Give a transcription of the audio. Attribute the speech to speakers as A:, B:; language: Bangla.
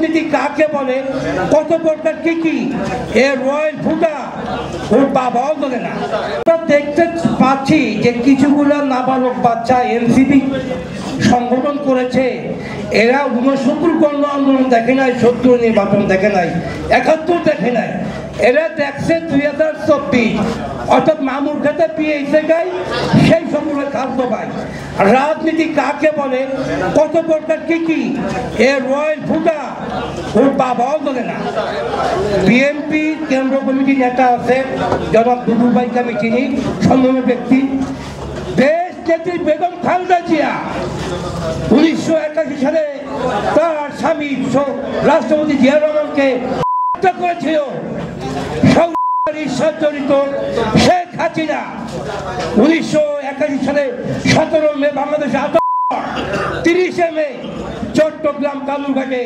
A: রাজনীতি কাকে বলে, কত প্রকার কি এর রয়্যাল ফুটা ওর বাবাও বলে না। দেখতে পাচ্ছি যে কিছুগুলো নাবালক বাচ্চা এনসিপি সংগঠন করেছে, এরা 69 গণ আন্দোলন দেখে নাই, 70 নির্বাচন দেখে নাই, 71 দেখে নাই, এরা দেখছে 2024 অর্থাৎ মামুর খাতে পিএইচে গাই সেই সময় খাদ্য পায়। রাজনীতি কাকে বলে, কত প্রকার কি এর রয়্যাল ফুটা ওর বাবাও বলে না। বিএনপি কেন্দ্র কমিটির নেতা আছে জনাব দুদুল ভাইকে আমি চিনি, সম্মানীয় ব্যক্তি। দেশ নেত্রী বেগম খালেদা জিয়া 1981 সালে তার স্বামী রাষ্ট্রপতি জিয়া রহমানকে হত্যা করেছিল জড়িত শেখ হাসিনা 1981 সালে 17 মে বাংলাদেশে 30 মে চট্টগ্রাম কালুরঘাটে